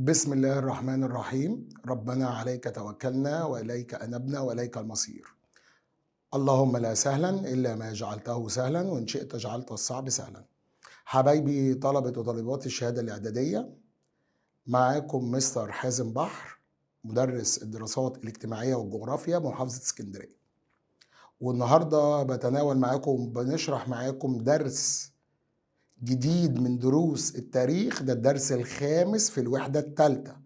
بسم الله الرحمن الرحيم. ربنا عليك توكلنا وإليك أنبنا وإليك المصير. اللهم لا سهلا إلا ما جعلته سهلا وإن شئت جعلت الصعب سهلا. حبايبي طلبة وطالبات الشهادة الإعدادية، معاكم مستر حازم بحر، مدرس الدراسات الاجتماعية والجغرافيا محافظة اسكندرية. والنهاردة بنشرح معاكم درس جديد من دروس التاريخ. ده الدرس الخامس في الوحدة الثالثة.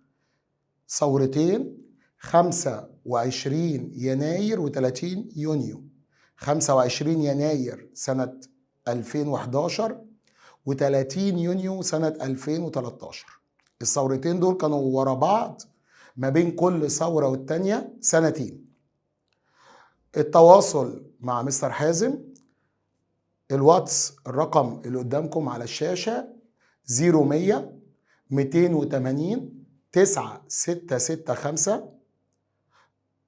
ثورتين 25 يناير و30 يونيو. 25 يناير سنة 2011 و30 يونيو سنة 2013. الثورتين دول كانوا ورا بعض، ما بين كل ثورة والتانية سنتين. التواصل مع مستر حازم، الواتس الرقم اللي قدامكم على الشاشة 0100 280 9665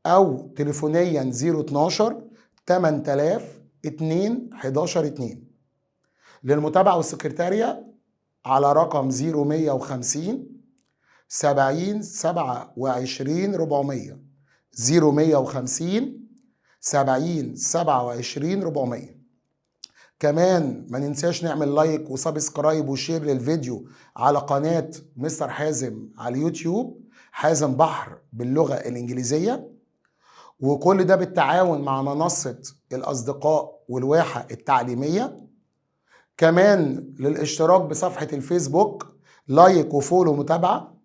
أو تليفونيا 012 8000 2 11 2. للمتابعة والسكرتارية على رقم 0150 70 27 400 0150 70 27 400. كمان ما ننساش نعمل لايك وسبسكرايب وشير للفيديو على قناة مستر حازم على اليوتيوب، حازم بحر باللغة الإنجليزية. وكل ده بالتعاون مع منصة الأصدقاء والواحة التعليمية. كمان للاشتراك بصفحة الفيسبوك، لايك وفولو متابعة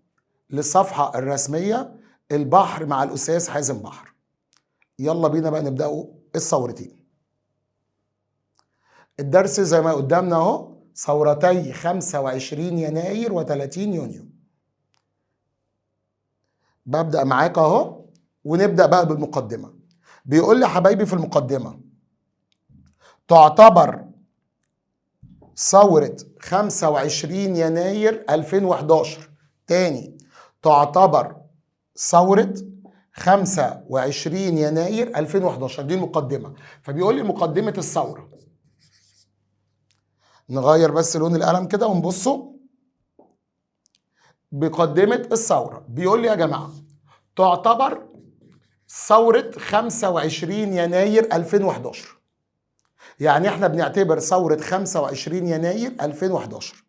للصفحة الرسمية البحر مع الأستاذ حازم بحر. يلا بينا بقى نبدأوا الثورتين. الدرس زي ما قدامنا اهو، ثورتي 25 يناير و30 يونيو. ببدأ معاك اهو ونبدأ بقى بالمقدمة. بيقول لي حبايبي في المقدمة: تعتبر ثورة 25 يناير 2011 تاني، تعتبر ثورة 25 يناير 2011. دي المقدمة. فبيقول لي مقدمة الثورة. نغير بس لون القلم كده ونبصوا. بمقدمة الثورة بيقول لي يا جماعة: تعتبر ثورة 25 يناير 2011. يعني احنا بنعتبر ثورة 25 يناير 2011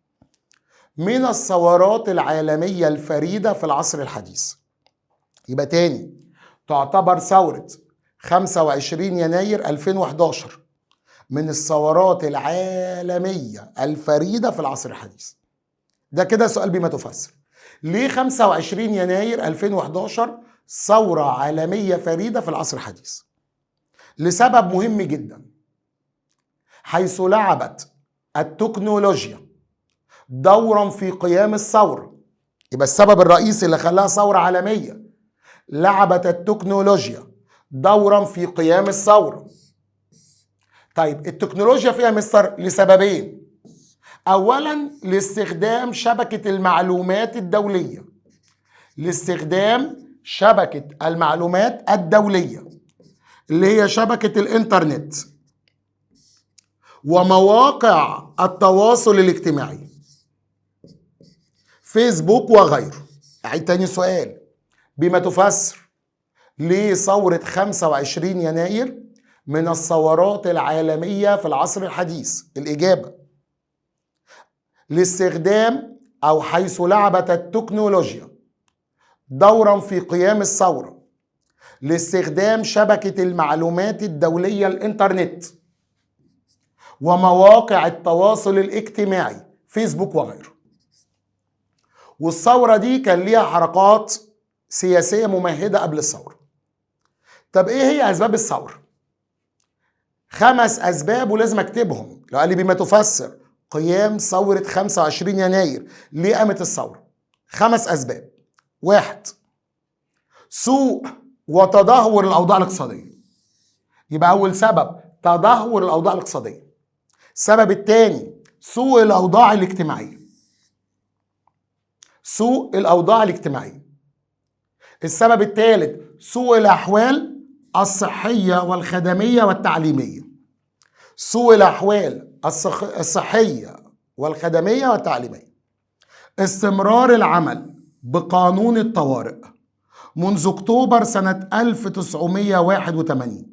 من الثورات العالمية الفريدة في العصر الحديث. يبقى تاني، تعتبر ثورة 25 يناير 2011 من الثورات العالمية الفريدة في العصر الحديث. ده كده سؤال بما تفسر. ليه 25 يناير 2011 ثورة عالمية فريدة في العصر الحديث؟ لسبب مهم جدا، حيث لعبت التكنولوجيا دورا في قيام الثورة. يبقى السبب الرئيسي اللي خلاها ثورة عالمية، لعبت التكنولوجيا دورا في قيام الثورة. طيب التكنولوجيا فيها مستر لسببين. اولا لاستخدام شبكة المعلومات الدولية، لاستخدام شبكة المعلومات الدولية اللي هي شبكة الانترنت ومواقع التواصل الاجتماعي، فيسبوك وغيره. أعيد تاني سؤال بما تفسر: ليه ثورة 25 يناير من الثورات العالمية في العصر الحديث؟ الإجابة: لاستخدام أو حيث لعبت التكنولوجيا دورا في قيام الثورة، لاستخدام شبكة المعلومات الدولية الإنترنت ومواقع التواصل الاجتماعي، فيسبوك وغيره. والثورة دي كان ليها حركات سياسية ممهدة قبل الثورة. طب ايه هي أسباب الثورة؟ 5 أسباب ولازم أكتبهم. لو قال لي بما تفسر قيام ثورة 25 يناير، ليه قامت الثورة؟ 5 أسباب. 1، سوء وتدهور الأوضاع الاقتصادية. يبقى أول سبب تدهور الأوضاع الاقتصادية. السبب الثاني سوء الأوضاع الاجتماعية. سوء الأوضاع الاجتماعية. السبب الثالث سوء الأحوال الصحية والخدمية والتعليمية. سوء الأحوال الصحية والخدمية والتعليمية. استمرار العمل بقانون الطوارئ منذ أكتوبر سنة 1981.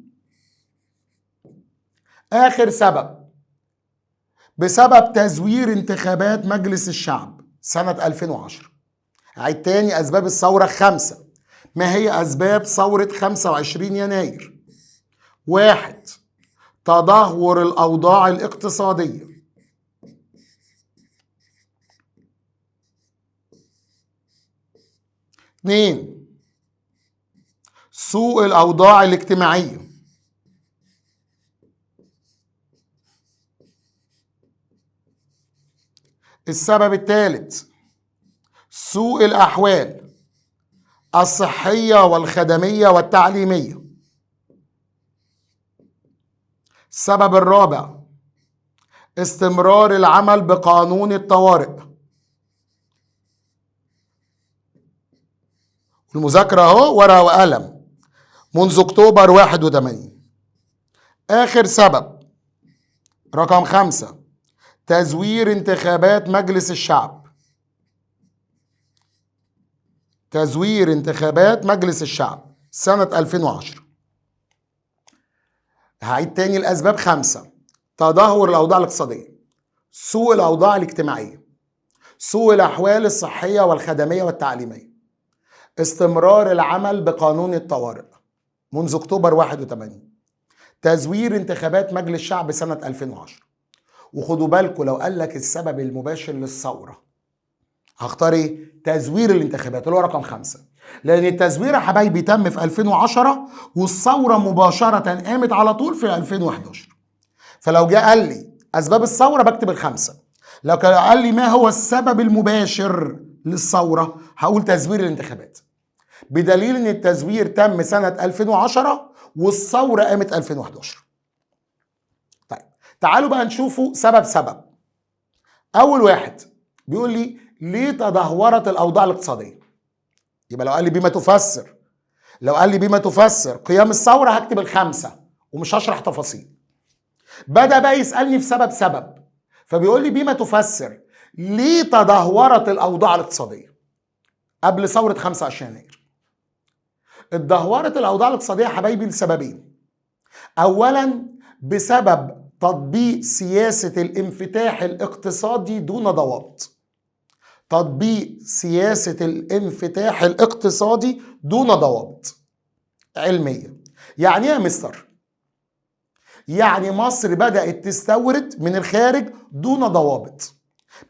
آخر سبب بسبب تزوير انتخابات مجلس الشعب سنة 2010. عيد تاني، أسباب الثورة 5. ما هي أسباب ثورة 25 يناير؟ 1. تدهور الأوضاع الاقتصادية. 2. سوء الأوضاع الاجتماعية. 3. سوء الأحوال الصحية والخدمية والتعليمية. 4. استمرار العمل بقانون الطوارئ. المذاكرة اهو ورقة وقلم منذ أكتوبر 81. آخر سبب رقم 5. تزوير انتخابات مجلس الشعب. تزوير انتخابات مجلس الشعب سنة 2010. هعيد تاني الأسباب 5. تدهور الأوضاع الاقتصادية، سوء الأوضاع الاجتماعية، سوء الأحوال الصحية والخدمية والتعليمية، استمرار العمل بقانون الطوارئ منذ أكتوبر 81، تزوير انتخابات مجلس الشعب سنة 2010. وخدوا بالكم لو قال لك السبب المباشر للثورة هختار ايه؟ تزوير الانتخابات اللي هو رقم 5، لأن التزوير يا حبايبي تم في 2010 والثورة مباشرة قامت على طول في 2011. فلو جه قال لي أسباب الثورة بكتب 5، لو كان قال لي ما هو السبب المباشر للثورة هقول تزوير الانتخابات، بدليل ان التزوير تم سنة 2010 والثورة قامت 2011. طيب تعالوا بقى نشوفوا سبب. أول واحد بيقول لي ليه تدهورت الأوضاع الاقتصادية؟ يبقى لو قال لي بما تفسر قيام الثورة هكتب 5 ومش هشرح تفاصيل. بدأ بقى يسألني في سبب، فبيقول لي بما تفسر ليه تدهورت الأوضاع الاقتصادية قبل ثورة 25 يناير. اتدهورت الأوضاع الاقتصادية يا حبايبي لسببين. أولا بسبب تطبيق سياسة الانفتاح الاقتصادي دون ضوابط. تطبيق سياسة الانفتاح الاقتصادي دون ضوابط علمية. يعني ايه يا مستر؟ يعني مصر بدأت تستورد من الخارج دون ضوابط.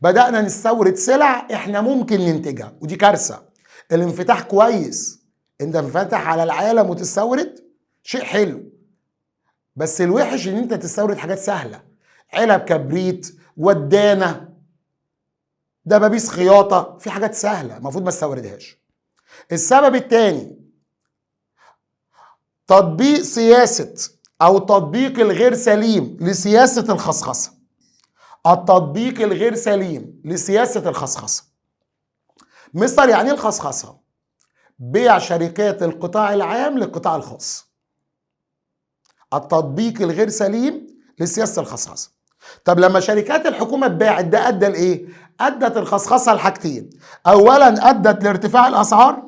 بدأنا نستورد سلع احنا ممكن ننتجها، ودي كارثة. الانفتاح كويس، انت انفتح على العالم وتستورد شيء حلو، بس الوحش ان انت تستورد حاجات سهلة، علب كبريت، ودانة، دبابيس خياطة، في حاجات سهلة المفروض ما استوردهاش. السبب الثاني تطبيق سياسة او تطبيق الغير سليم لسياسة الخصخصة. التطبيق الغير سليم لسياسة الخصخصة. مستر يعني ايه الخصخصة؟ بيع شركات القطاع العام للقطاع الخاص. التطبيق الغير سليم لسياسة الخصخصة. طب لما شركات الحكومة اتباعت ده ادى لايه؟ ادت الخصخصة لحاجتين. اولا ادت لارتفاع الاسعار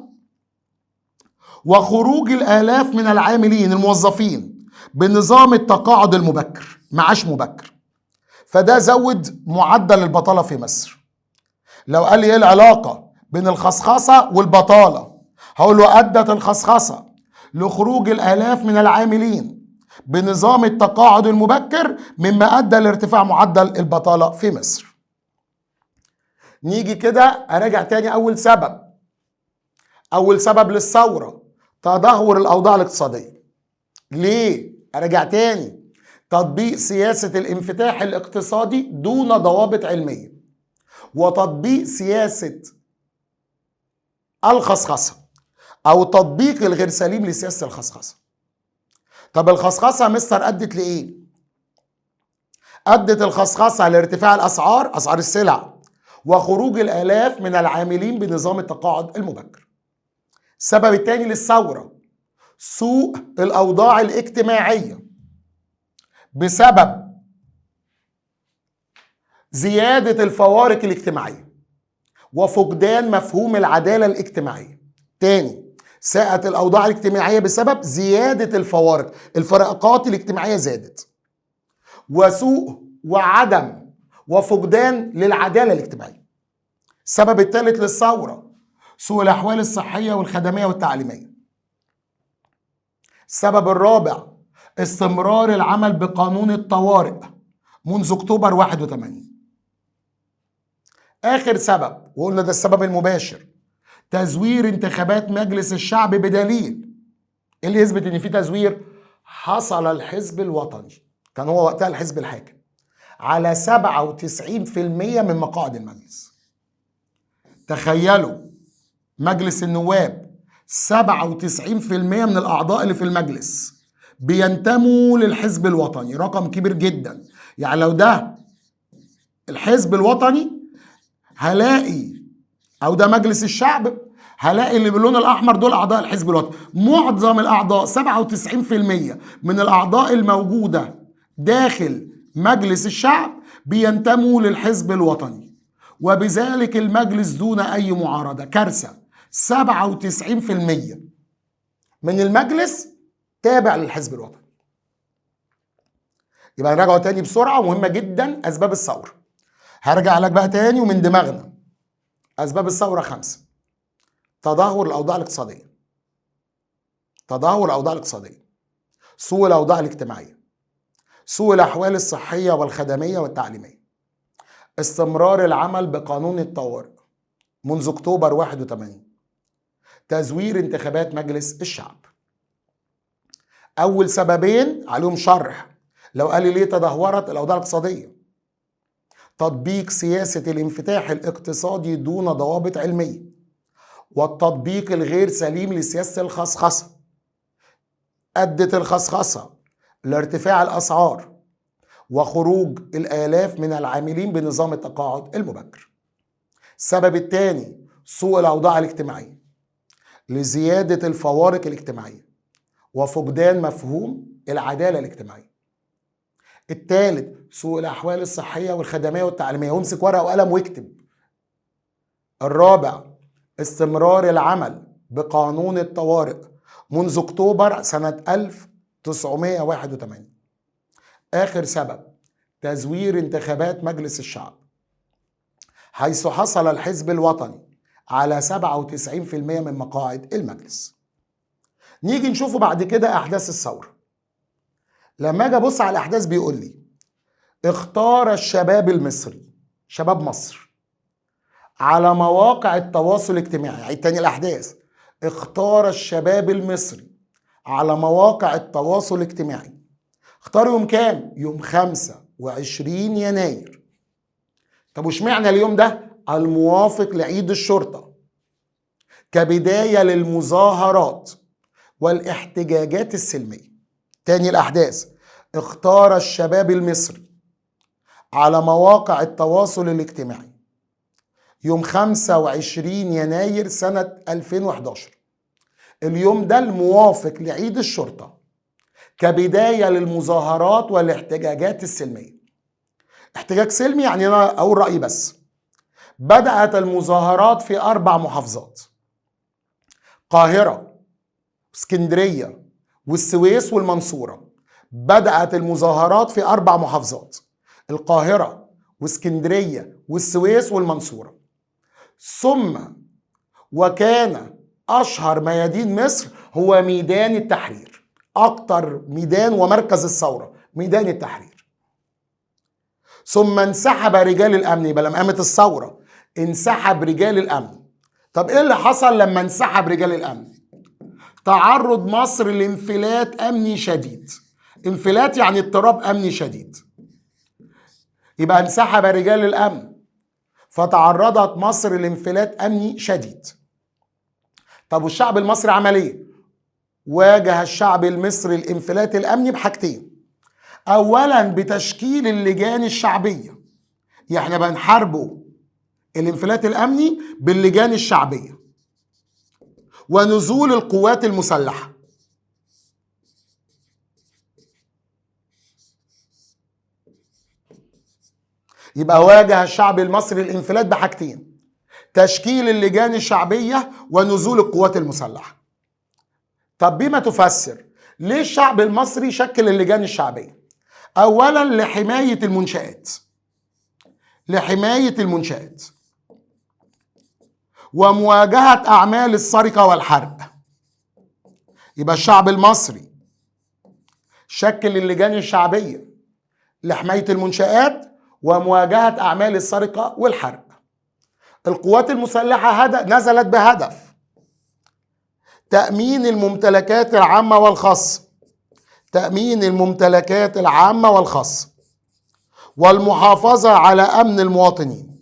وخروج الالاف من العاملين الموظفين بنظام التقاعد المبكر، معاش مبكر، فده زود معدل البطالة في مصر. لو قال لي ايه العلاقة بين الخصخصة والبطالة، هقول له ادت الخصخصة لخروج الالاف من العاملين بنظام التقاعد المبكر مما ادى لارتفاع معدل البطالة في مصر. نيجي كده اراجع تاني اول سبب للثورة تدهور الاوضاع الاقتصادية. ليه؟ اراجع تاني، تطبيق سياسة الانفتاح الاقتصادي دون ضوابط علمية، وتطبيق سياسة الخصخصة او تطبيق الغير سليم لسياسة الخصخصة. طب الخصخصة يا مستر ادت لايه؟ ادت الخصخصة لارتفاع الاسعار، اسعار السلع، وخروج الالاف من العاملين بنظام التقاعد المبكر. السبب الثاني للثورة سوء الاوضاع الاجتماعية بسبب زيادة الفوارق الاجتماعية. وفقدان مفهوم العدالة الاجتماعية. تاني، ساءت الأوضاع الاجتماعية بسبب زيادة الفوارق، الفروقات الاجتماعية زادت، وسوء وعدم وفقدان للعدالة الاجتماعية. السبب الثالث للثورة سوء الأحوال الصحية والخدمية والتعليمية. السبب الرابع استمرار العمل بقانون الطوارئ منذ أكتوبر 81. آخر سبب، وقلنا ده السبب المباشر، تزوير انتخابات مجلس الشعب بدليل اللي يثبت ان في تزوير. حصل الحزب الوطني، كان هو وقتها الحزب الحاكم، على 97% من مقاعد المجلس. تخيلوا، مجلس النواب 97% من الأعضاء اللي في المجلس بينتموا للحزب الوطني، رقم كبير جدا. يعني لو ده الحزب الوطني هلاقي، أو ده مجلس الشعب، هلاقي اللي باللون الأحمر دول أعضاء الحزب الوطني. معظم الأعضاء 97% من الأعضاء الموجودة داخل مجلس الشعب بينتموا للحزب الوطني، وبذلك المجلس دون أي معارضة. كارثة، 97% من المجلس تابع للحزب الوطني. يبقى نراجعه تاني بسرعة، مهمة جدا أسباب الثورة. هرجع لك بقى تاني ومن دماغنا. أسباب الثورة 5: تدهور الأوضاع الاقتصادية، تدهور الأوضاع الاقتصادية، سوء الأوضاع الاجتماعية، سوء الأحوال الصحية والخدمية والتعليمية، استمرار العمل بقانون الطوارئ منذ أكتوبر 81، تزوير انتخابات مجلس الشعب. أول سببين عليهم شرح. لو قال لي ليه تدهورت الأوضاع الاقتصادية: تطبيق سياسة الانفتاح الاقتصادي دون ضوابط علمية، والتطبيق الغير سليم لسياسة الخصخصة أدت الخصخصة لارتفاع الأسعار وخروج الآلاف من العاملين بنظام التقاعد المبكر. السبب الثاني سوء الأوضاع الاجتماعية لزيادة الفوارق الاجتماعية وفقدان مفهوم العدالة الاجتماعية. الثالث سوء الأحوال الصحية والخدمية والتعليمية، وامسك ورقة وقلم واكتب. الرابع استمرار العمل بقانون الطوارئ منذ أكتوبر سنة 1981. آخر سبب تزوير انتخابات مجلس الشعب، حيث حصل الحزب الوطني على 97% من مقاعد المجلس. نيجي نشوفه بعد كده أحداث الثورة. لما أجي أبص على الأحداث بيقول لي: اختار الشباب المصري، شباب مصر، على مواقع التواصل الاجتماعي. عيد تاني الأحداث: اختار الشباب المصري على مواقع التواصل الاجتماعي. اختار يوم كام؟ يوم 25 يناير. طب واشمعنى اليوم ده؟ الموافق لعيد الشرطة، كبداية للمظاهرات والاحتجاجات السلمية. تاني الأحداث: اختار الشباب المصري على مواقع التواصل الاجتماعي يوم 25 يناير سنة 2011. اليوم ده الموافق لعيد الشرطة، كبداية للمظاهرات والاحتجاجات السلمية. احتجاج سلمي يعني أنا أقول رأيي بس. بدأت المظاهرات في 4 محافظات: القاهرة، اسكندرية، والسويس، والمنصورة. بدأت المظاهرات في 4 محافظات: القاهرة واسكندرية والسويس والمنصورة. ثم وكان أشهر ميادين مصر هو ميدان التحرير، أكتر ميدان ومركز الثورة ميدان التحرير. ثم انسحب رجال الأمن. يبقى لما قامت الثورة انسحب رجال الأمن. طب إيه اللي حصل لما انسحب رجال الأمن؟ تعرض مصر لانفلات أمني شديد. انفلات يعني اضطراب أمني شديد. يبقى انسحب رجال الأمن فتعرضت مصر لانفلات أمني شديد. طب والشعب المصري عمل ايه؟ واجه الشعب المصري الانفلات الأمني بحاجتين: أولا بتشكيل اللجان الشعبية، احنا بنحاربوا الانفلات الأمني باللجان الشعبية، ونزول القوات المسلحة. يبقى واجه الشعب المصري الانفلات بحاجتين: تشكيل اللجان الشعبية ونزول القوات المسلحة. طب بما تفسر ليه الشعب المصري شكل اللجان الشعبية؟ أولا لحماية المنشآت، لحماية المنشآت ومواجهة أعمال السرقة والحرق. يبقى الشعب المصري شكل اللجان الشعبية لحماية المنشآت ومواجهة أعمال السرقة والحرق. القوات المسلحة نزلت بهدف تأمين الممتلكات العامة والخاصة، تأمين الممتلكات العامة والخاصة والمحافظة على أمن المواطنين.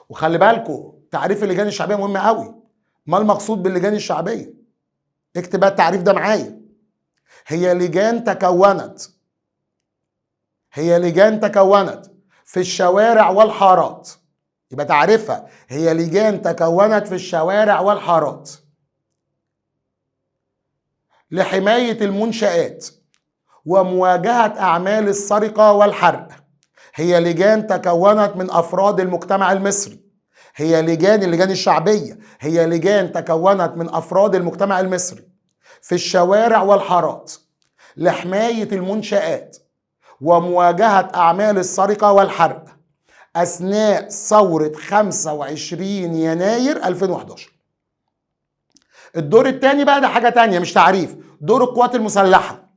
وخلي بالكم تعريف اللجان الشعبية مهم قوي. ما المقصود باللجان الشعبية؟ اكتب بقى التعريف ده معايا. هي لجان تكونت في الشوارع والحارات. يبقى تعرفها، هي لجان تكونت في الشوارع والحارات لحماية المنشآت ومواجهة أعمال السرقة والحرق. هي لجان تكونت من أفراد المجتمع المصري. هي اللجان الشعبية هي لجان تكونت من أفراد المجتمع المصري في الشوارع والحارات لحماية المنشآت ومواجهة أعمال السرقة والحرق أثناء ثورة 25 يناير 2011. الدور الثاني بقى ده حاجة تانية مش تعريف. دور القوات المسلحة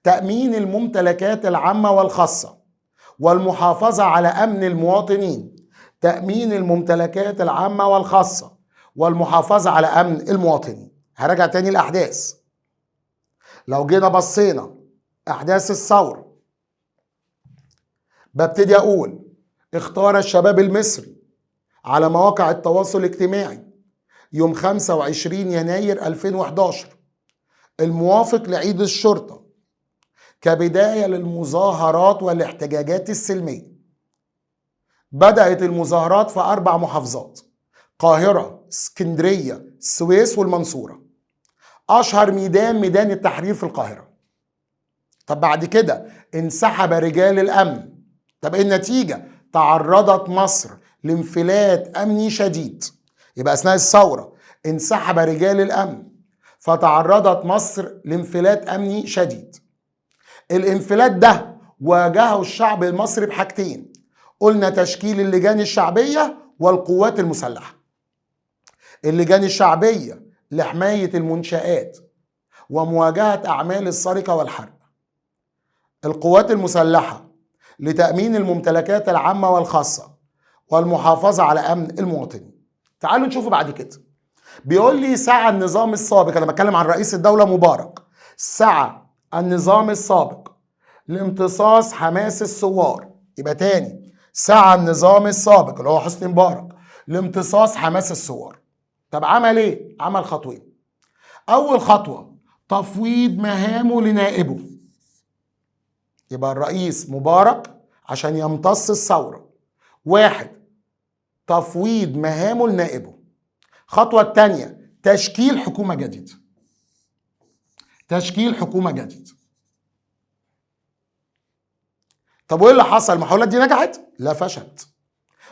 تأمين الممتلكات العامة والخاصة والمحافظة على أمن المواطنين. تأمين الممتلكات العامة والخاصة والمحافظة على أمن المواطنين. هرجع تاني الأحداث. لو جينا بصينا أحداث الثورة، ببتدي أقول اختار الشباب المصري على مواقع التواصل الاجتماعي يوم 25 يناير 2011 الموافق لعيد الشرطة كبداية للمظاهرات والاحتجاجات السلمية. بدأت المظاهرات في 4 محافظات: القاهرة، اسكندرية، السويس والمنصورة. أشهر ميدان التحرير في القاهرة. طب بعد كده انسحب رجال الأمن. طب النتيجة؟ تعرضت مصر لانفلات أمني شديد. يبقى أثناء الثورة انسحب رجال الأمن فتعرضت مصر لانفلات أمني شديد. الانفلات ده واجهه الشعب المصري بحاجتين، قلنا تشكيل اللجان الشعبية والقوات المسلحة. اللجان الشعبية لحماية المنشآت ومواجهة أعمال السرقة والحرق. القوات المسلحة لتأمين الممتلكات العامة والخاصة والمحافظة على أمن المواطنين. تعالوا نشوفوا بعد كده. بيقول لي سعى النظام السابق، أنا بتكلم عن رئيس الدولة مبارك، سعى النظام السابق لامتصاص حماس الثوار. يبقى تاني، سعى النظام السابق اللي هو حسني مبارك لامتصاص حماس الثوار. طب عمل ايه؟ عمل خطوين. اول خطوة تفويض مهامه لنائبه. يبقى الرئيس مبارك عشان يمتص الثورة، 1 تفويض مهامه لنائبه. الخطوة الثانية تشكيل حكومة جديدة. تشكيل حكومة جديدة. طب وايه اللي حصل؟ المحاولات دي نجحت؟ لا، فشلت.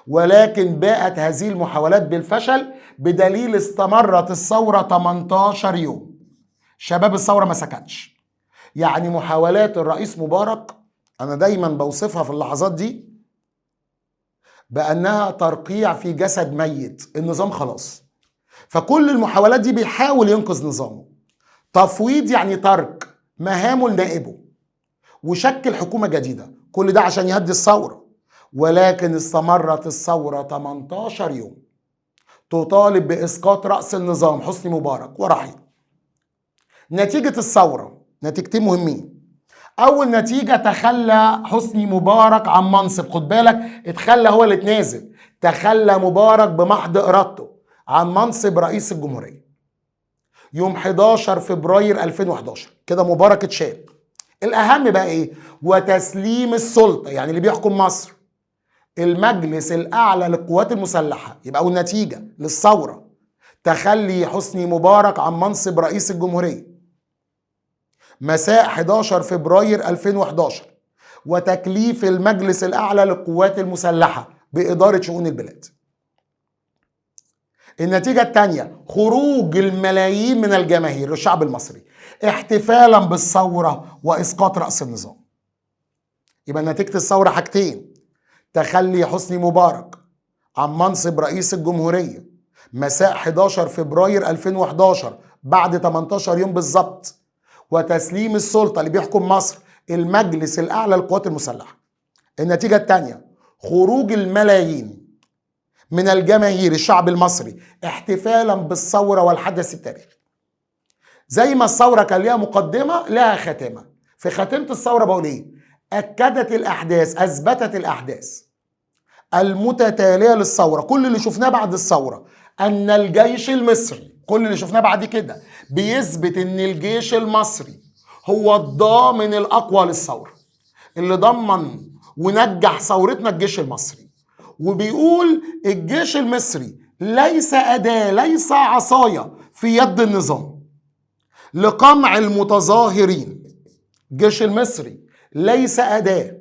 ولكن باءت هذه المحاولات بالفشل بدليل استمرت الثورة 18 يوم. شباب الثورة ما سكتش. يعني محاولات الرئيس مبارك أنا دايما بوصفها في اللحظات دي بأنها ترقيع في جسد ميت. النظام خلاص، فكل المحاولات دي بيحاول ينقذ نظامه. تفويض يعني ترك مهامه لنائبه وشكل حكومة جديدة، كل ده عشان يهدي الثورة. ولكن استمرت الثورة 18 يوم تطالب بإسقاط رأس النظام حسني مبارك ورحيل. نتيجة الثورة نتيجتين مهمين. أول نتيجة تخلى حسني مبارك عن منصب. خد بالك، اتخلى هو اللي اتنازل. تخلى مبارك بمحض إرادته عن منصب رئيس الجمهورية يوم 11 فبراير 2011. كده مبارك اتشال. الأهم بقى إيه؟ وتسليم السلطة، يعني اللي بيحكم مصر المجلس الأعلى للقوات المسلحة. يبقى أول نتيجة للثورة تخلي حسني مبارك عن منصب رئيس الجمهورية مساء 11 فبراير 2011 وتكليف المجلس الأعلى للقوات المسلحة بإدارة شؤون البلاد. النتيجة الثانية خروج الملايين من الجماهير الشعب المصري احتفالا بالثورة وإسقاط رأس النظام. يبقى نتيجة الثورة حاجتين: تخلي حسني مبارك عن منصب رئيس الجمهورية مساء 11 فبراير 2011 بعد 18 يوم بالظبط، وتسليم السلطة اللي بيحكم مصر المجلس الأعلى للقوات المسلحة. النتيجة الثانية خروج الملايين من الجماهير الشعب المصري احتفالا بالثورة والحدث التاريخي. زي ما الثورة كان ليها مقدمة لها خاتمة. في خاتمة الثورة بقول ايه؟ أكدت الأحداث، أثبتت الأحداث المتتالية للثورة، كل اللي شفناه بعد الثورة أن الجيش المصري، كل اللي شفناه بعد كده بيثبت أن الجيش المصري هو الضامن الأقوى للثورة، اللي ضمن ونجح ثورتنا الجيش المصري. وبيقول الجيش المصري ليس أداة، ليس عصاية في يد النظام لقمع المتظاهرين. الجيش المصري ليس أداة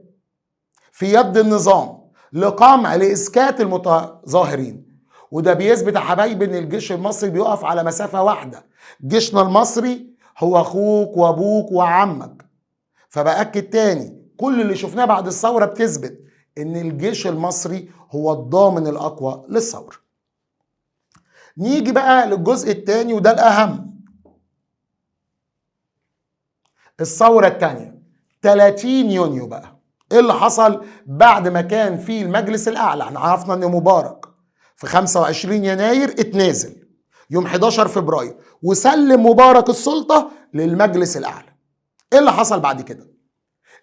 في يد النظام لقمع لإسكات المتظاهرين. وده بيثبت يا حبايبي ان الجيش المصري بيقف على مسافة واحدة. جيشنا المصري هو اخوك وابوك وعمك. فبأكد تاني، كل اللي شفناه بعد الثورة بتثبت ان الجيش المصري هو الضامن الاقوى للثورة. نيجي بقى للجزء الثاني وده الاهم، الثورة الثانية 30 يونيو. بقى ايه اللي حصل بعد ما كان في المجلس الاعلى؟ احنا عرفنا ان مبارك في 25 يناير اتنازل يوم 11 فبراير وسلم مبارك السلطة للمجلس الاعلى. ايه اللي حصل بعد كده؟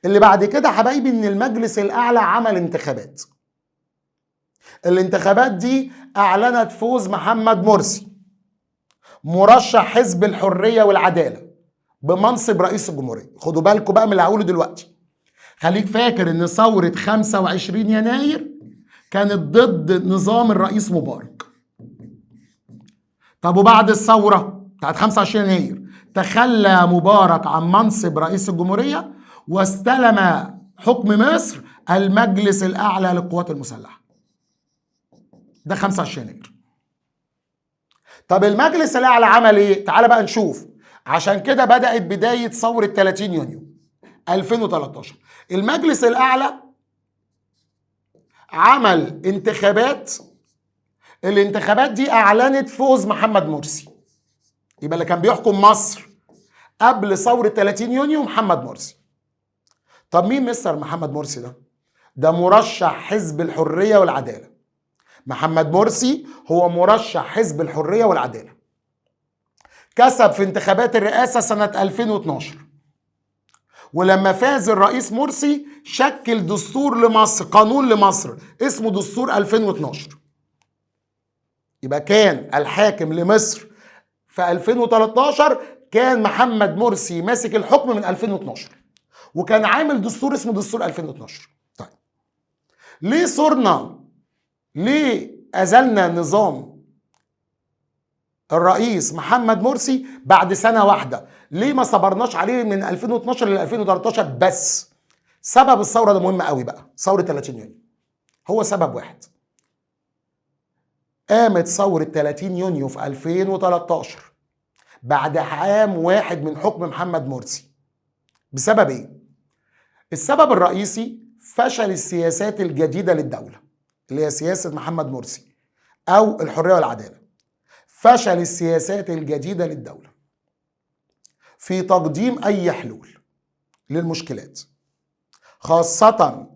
اللي بعد كده حبايبي ان المجلس الاعلى عمل انتخابات. الانتخابات دي اعلنت فوز محمد مرسي مرشح حزب الحرية والعدالة بمنصب رئيس الجمهورية. خدوا بالكم بقى من اللي هقوله دلوقتي. خليك فاكر ان ثورة 25 يناير كانت ضد نظام الرئيس مبارك. طب وبعد الثورة بتاعت 25 يناير تخلى مبارك عن منصب رئيس الجمهورية واستلم حكم مصر المجلس الأعلى للقوات المسلحة. ده 25 يناير. طب المجلس الأعلى عمل ايه؟ تعال بقى نشوف. عشان كده بدأت بداية ثورة 30 يونيو 2013. المجلس الأعلى عمل انتخابات. الانتخابات دي أعلنت فوز محمد مرسي. يبقى اللي كان بيحكم مصر قبل ثورة 30 يونيو محمد مرسي. طب مين مستر محمد مرسي ده؟ ده مرشح حزب الحرية والعدالة. محمد مرسي هو مرشح حزب الحرية والعدالة. كسب في انتخابات الرئاسة سنة 2012. ولما فاز الرئيس مرسي شكل دستور لمصر، قانون لمصر اسمه دستور 2012. يبقى كان الحاكم لمصر في 2013 كان محمد مرسي ماسك الحكم من 2012 وكان عامل دستور اسمه دستور 2012. طيب ليه صرنا، ليه أزلنا نظام الرئيس محمد مرسي بعد سنة واحدة؟ ليه ما صبرناش عليه من 2012 ل 2013 بس؟ سبب الثورة ده مهم قوي بقى، ثورة 30 يونيو هو سبب واحد. قامت ثورة 30 يونيو في 2013 بعد عام واحد من حكم محمد مرسي. بسبب ايه؟ السبب الرئيسي فشل السياسات الجديدة للدولة اللي هي سياسة محمد مرسي أو الحرية والعدالة. فشل السياسات الجديدة للدولة في تقديم أي حلول للمشكلات، خاصة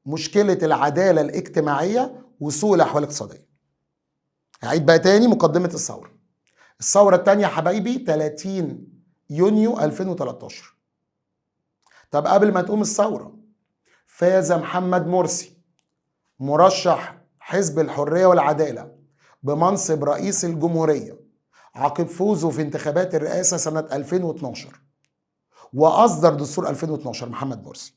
مشكلة العدالة الاجتماعية وسوء الأحوال الاقتصادية. هعيد بقى تاني مقدمة الثورة. الثورة التانية حبايبي 30 يونيو 2013. طب قبل ما تقوم الثورة فاز محمد مرسي مرشح حزب الحرية والعدالة بمنصب رئيس الجمهورية عقب فوزه في انتخابات الرئاسة سنة 2012 وأصدر دستور 2012 محمد مرسي.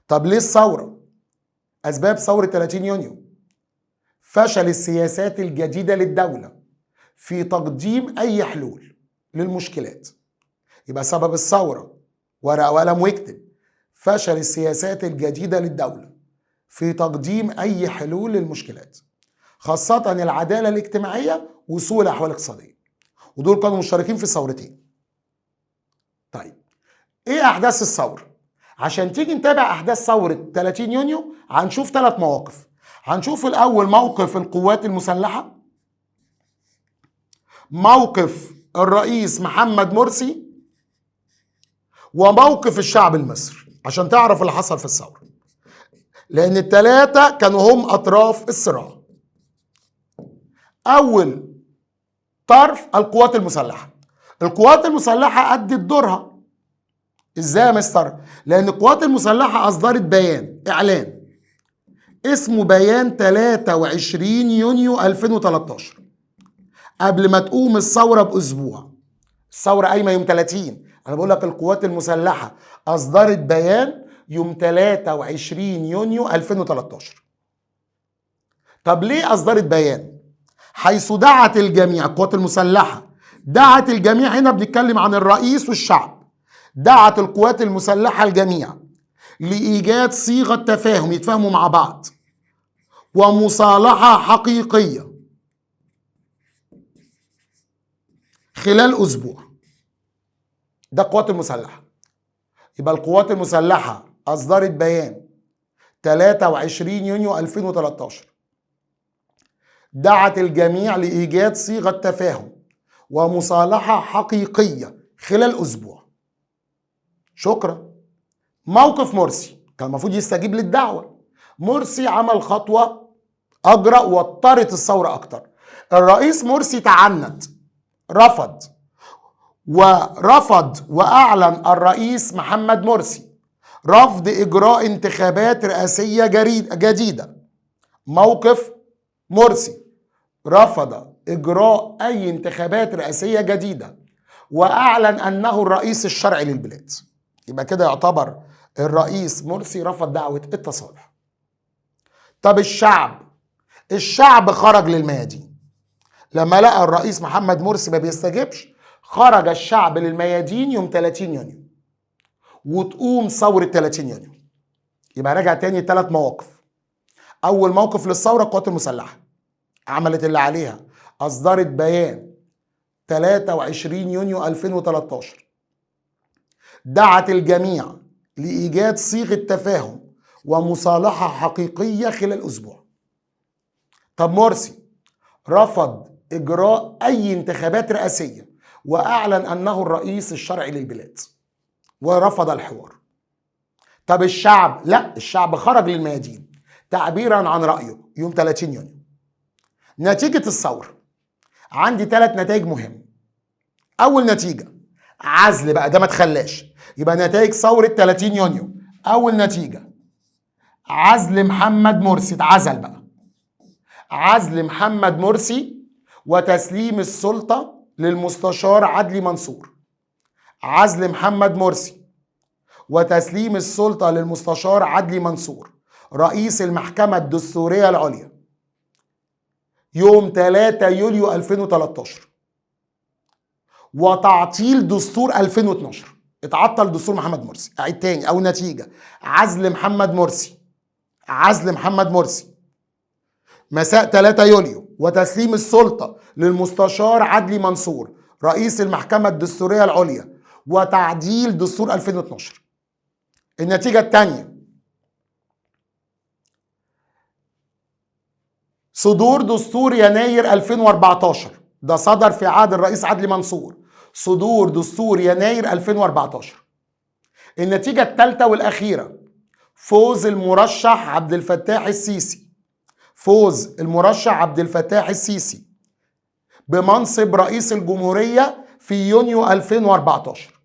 طب ليه الثورة؟ أسباب ثورة 30 يونيو: فشل السياسات الجديدة للدولة في تقديم أي حلول للمشكلات. يبقى سبب الثورة ورقة وقلم واكتب: فشل السياسات الجديدة للدولة في تقديم أي حلول للمشكلات، خاصة العدالة الاجتماعية وسوء الأحوال الاقتصادية، ودول كانوا مشتركين في ثورتين. طيب إيه أحداث الثورة؟ عشان تيجي نتابع أحداث ثورة 30 يونيو هنشوف 3 مواقف. هنشوف الأول موقف القوات المسلحة، موقف الرئيس محمد مرسي، وموقف الشعب المصري، عشان تعرف اللي حصل في الثورة، لأن ال3 كانوا هم أطراف الصراع. أول طرف القوات المسلحة. القوات المسلحة أدت دورها. إزاي يا مستر؟ لأن القوات المسلحة أصدرت بيان إعلان اسمه بيان 23 يونيو 2013 قبل ما تقوم الثورة بأسبوع. الثورة قايمة يوم 30. أنا بقول لك القوات المسلحة أصدرت بيان يوم 23 يونيو 2013. طب ليه أصدرت بيان؟ حيث دعت الجميع، القوات المسلحة دعت الجميع، هنا بنتكلم عن الرئيس والشعب، دعت القوات المسلحة الجميع لإيجاد صيغة تفاهم يتفاهموا مع بعض ومصالحة حقيقية خلال أسبوع. ده القوات المسلحة. يبقى القوات المسلحة أصدرت بيان 23 يونيو 2013 دعت الجميع لإيجاد صيغة تفاهم ومصالحة حقيقية خلال أسبوع. شكرا. موقف مرسي كان المفروض يستجيب للدعوة. مرسي عمل خطوة أجرأ وطرت الثورة أكتر. الرئيس مرسي تعنت، رفض وأعلن الرئيس محمد مرسي رفض إجراء انتخابات رئاسية جديدة. موقف مرسي رفض إجراء أي انتخابات رئاسية جديدة وأعلن أنه الرئيس الشرعي للبلاد. يبقى كده يعتبر الرئيس مرسي رفض دعوة التصالح. طب الشعب خرج للميادين لما لقى الرئيس محمد مرسي ما بيستجبش. خرج الشعب للميادين يوم 30 يونيو وتقوم ثورة 30 يونيو. يبقى راجع تاني 3 مواقف. أول موقف للثورة القوات المسلحة عملت اللي عليها، أصدرت بيان 23 يونيو 2013 دعت الجميع لإيجاد صيغة تفاهم ومصالحة حقيقية خلال أسبوع. طب مرسي رفض إجراء أي انتخابات رئاسية وأعلن أنه الرئيس الشرعي للبلاد ورفض الحوار. طب الشعب؟ لا، الشعب خرج للميادين تعبيرا عن رأيه يوم 30 يونيو. نتيجة الثورة عندي 3 نتائج مهمة. أول نتيجة عزل، بقى ده ما تخلاش، يبقى نتائج ثورة 30 يونيو. أول نتيجة عزل محمد مرسي، اتعزل بقى. عزل محمد مرسي وتسليم السلطة للمستشار عدلي منصور. عزل محمد مرسي وتسليم السلطة للمستشار عدلي منصور رئيس المحكمة الدستورية العليا يوم 3 يوليو 2013. وتعطيل دستور 2012. اتعطل دستور محمد مرسي. اعيد تاني، او نتيجة عزل محمد مرسي مساء 3 يوليو وتسليم السلطة للمستشار عدلي منصور رئيس المحكمة الدستورية العليا وتعديل دستور 2012. النتيجة الثانية صدور دستور يناير 2014. ده صدر في عهد الرئيس عدلي منصور، صدور دستور يناير 2014. النتيجة الثالثة والأخيرة فوز المرشح عبد الفتاح السيسي بمنصب رئيس الجمهورية في يونيو 2014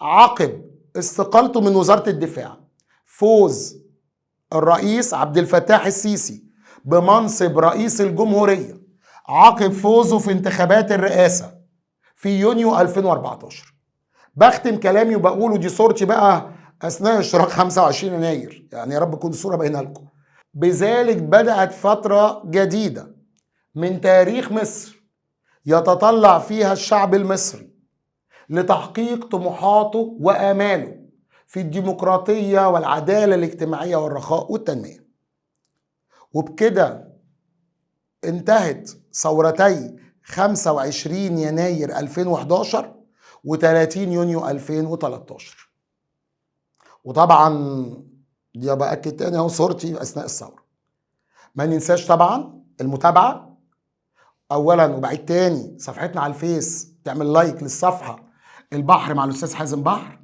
عقب استقالته من وزارة الدفاع. فوز الرئيس عبد الفتاح السيسي بمنصب رئيس الجمهورية عقب فوزه في انتخابات الرئاسة في يونيو 2014. بختم كلامي وبقوله دي صورتي بقى أثناء اشتراك 25 يناير، يعني يا رب تكون الصورة باينة لكم. بذلك بدأت فترة جديدة من تاريخ مصر يتطلع فيها الشعب المصري لتحقيق طموحاته وآماله في الديمقراطية والعدالة الاجتماعية والرخاء والتنمية. وبكده انتهت ثورتي 25 يناير 2011 و30 يونيو 2013. وطبعا دي باكد تاني اهو صورتي اثناء الثوره. ما ننساش طبعا المتابعه اولا، وبعيد تاني صفحتنا على الفيس، تعمل لايك للصفحه البحر مع الاستاذ حازم بحر،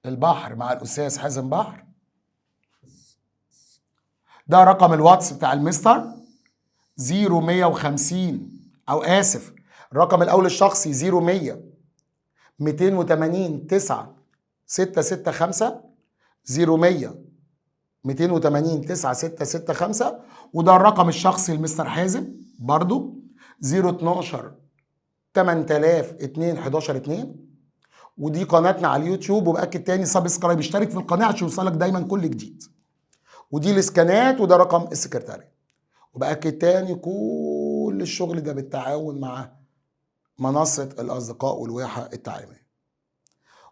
البحر مع الاستاذ حازم بحر. ده رقم الواتس بتاع المستر 0150 او اسف، الرقم الاول الشخصي 0100 280 9 665 0100 280 9 665. وده الرقم الشخصي لمستر حازم برضو 012 8000 2 11 2. ودي قناتنا على اليوتيوب، وباكد تاني سبسكرايب، اشترك في القناه عشان يوصلك دايما كل جديد. ودي الاسكانات، وده رقم السكرتاري. وباكد تاني كل الشغل ده بالتعاون مع منصه الاصدقاء والواحه التعليميه.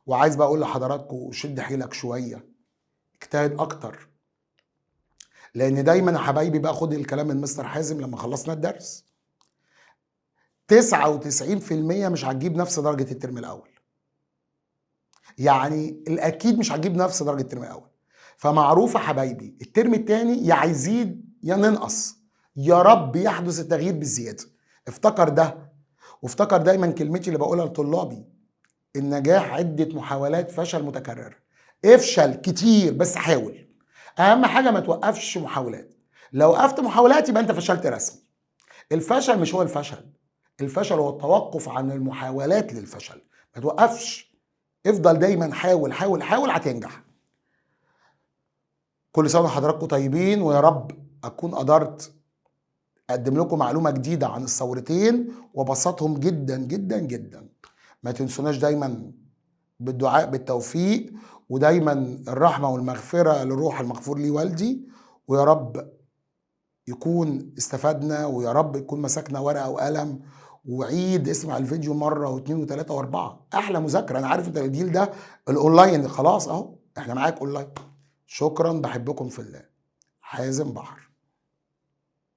وعايز بقى اقول لحضراتكم شد حيلك شويه، اجتهد اكتر، لان دايما يا حبايبي باخد الكلام من مستر حازم لما خلصنا الدرس 99% مش هتجيب نفس درجه الترم الاول، يعني الاكيد مش هتجيب نفس درجه الترم الاول. فمعروف يا حبايبي الترم الثاني يا هيزيد يا ننقص، يا رب يحدث التغيير بالزياده. افتكر ده، وافتكر دايما كلمتي اللي بقولها لطلابي: النجاح عده محاولات فشل متكرره. افشل كتير بس حاول، اهم حاجه ما توقفش محاولات. لو وقفت محاولات يبقى انت فشلت رسمي. الفشل مش هو الفشل، الفشل هو التوقف عن المحاولات للفشل. ما توقفش، افضل دايما حاول حاول حاول، هتنجح. كل سنه وحضراتكم طيبين، ويا رب اكون قدرت اقدم لكم معلومه جديده عن الثورتين وبسطهم جدا جدا جدا. ما تنسوناش دايما بالدعاء بالتوفيق، ودايما الرحمه والمغفره للروح المغفور لي والدي. ويا رب يكون استفدنا، ويا رب يكون مسكنا ورقه وقلم وعيد اسمع الفيديو مره واثنين وثلاثه واربعه. احلى مذاكره. انا عارف انت الجيل ده الاونلاين خلاص اهو، احنا معاك اونلاين. شكرا، بحبكم في الله. حازم بحر.